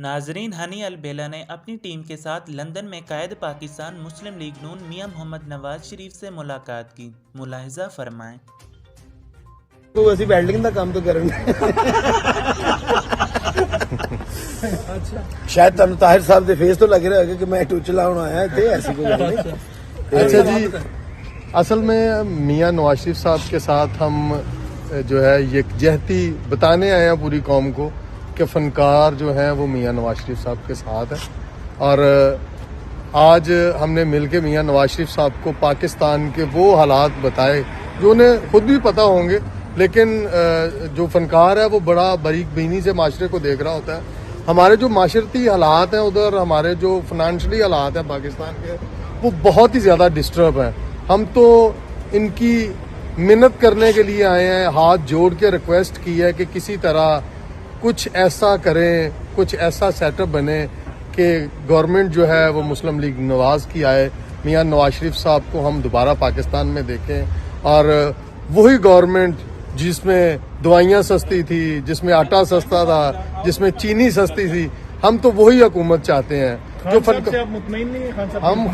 ناظرین، ہنی البیلا نے اپنی ٹیم کے ساتھ لندن میں قائد پاکستان مسلم لیگ نون میاں محمد نواز شریف سے ملاقات کی۔ ملاحظہ فرمائیں۔ تو اسی ویلڈنگ دا کام تو کرنا شاید تمہیں طاہر صاحب دے فیس تو لگ رہا ہے کہ میں ٹوچ لاؤن آیا تھے، ایسی کوئی گل نہیں۔ اچھا جی، اصل میں میاں نواز شریف صاحب کے ساتھ ہم جو ہے یکجہتی بتانے آئے ہیں پوری قوم کو کہ فنکار جو ہیں وہ میاں نواز شریف صاحب کے ساتھ ہیں، اور آج ہم نے مل کے میاں نواز شریف صاحب کو پاکستان کے وہ حالات بتائے جو انہیں خود بھی پتہ ہوں گے، لیکن جو فنکار ہے وہ بڑا باریک بینی سے معاشرے کو دیکھ رہا ہوتا ہے۔ ہمارے جو معاشرتی حالات ہیں ادھر، ہمارے جو فنانشلی حالات ہیں پاکستان کے، وہ بہت ہی زیادہ ڈسٹرب ہیں۔ ہم تو ان کی منت کرنے کے لیے آئے ہیں، ہاتھ جوڑ کے ریکویسٹ کی ہے کہ کسی طرح کچھ ایسا کریں، کچھ ایسا سیٹ اپ بنے کہ گورنمنٹ جو ہے وہ مسلم لیگ نواز کی آئے، میاں نواز شریف صاحب کو ہم دوبارہ پاکستان میں دیکھیں، اور وہی گورنمنٹ جس میں دوائیاں سستی تھی، جس میں آٹا سستا تھا، جس میں چینی سستی تھی، ہم تو وہی حکومت چاہتے ہیں۔ جو مطمئن نہیں ہے ہم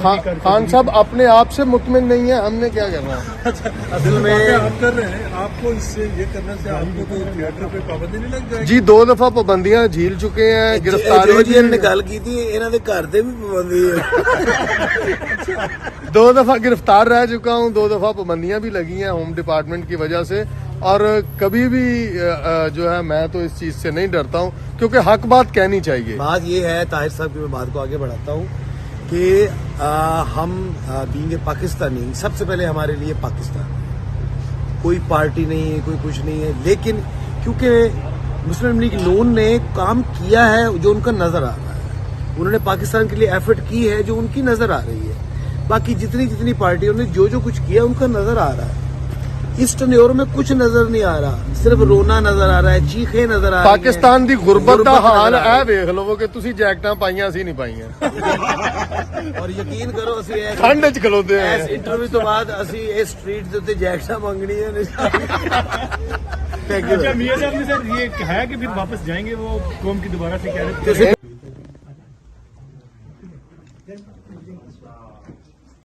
خان صاحب اپنے آپ سے مطمئن نہیں ہیں، ہم نے کیا کرنا ہے؟ اصل میں آپ کر رہے ہیں، آپ کو اس سے یہ کرنے سے آپ کو تو تھیٹر پہ پابندی نہیں لگ جائے گی؟ جی 2 دفعہ پابندیاں جھیل چکے ہیں، گرفتاری نے گل کی تھی، انہوں نے گھر سے بھی پابندی ہے۔ 2 دفعہ گرفتار رہ چکا ہوں، 2 دفعہ پابندیاں بھی لگی ہیں ہوم ڈپارٹمنٹ کی وجہ سے، اور کبھی بھی جو ہے میں تو اس چیز سے نہیں ڈرتا ہوں، کیونکہ حق بات کہنی چاہیے۔ بات یہ ہے طاہر صاحب کی، میں بات کو آگے بڑھاتا ہوں کہ ہم بینگ اے پاکستانی، سب سے پہلے ہمارے لیے پاکستان، کوئی پارٹی نہیں ہے، کوئی کچھ نہیں ہے، لیکن کیونکہ مسلم لیگ نون نے کام کیا ہے جو ان کا نظر آ رہا ہے، انہوں نے پاکستان کے لیے ایفرٹ کی ہے جو ان کی نظر آ رہی ہے، باقی جتنی پارٹیوں نے جو کچھ کیا ان کا نظر آ رہا ہے۔ اس ٹنیور میں کچھ نظر نہیں آ رہا، صرف رونا نظر آ رہا ہے، چیخیں نظر آ رہی ہیں۔ پاکستان دی غربت دا حال اے ویکھ لو کہ تسی جیکٹاں پائیاں اسی نہیں پائیاں، اور یقین کرو اسی ٹھنڈ وچ کھلوتے ہیں۔ اس انٹرویو تو بعد اسی اس سٹریٹ دے تے جیکٹاں منگنی ہے۔ اچھا میاں صاحب نے سر یہ کہا کہ پھر واپس جائیں گے، وہ قوم کی دوبارہ سے کہہ رہے تھے۔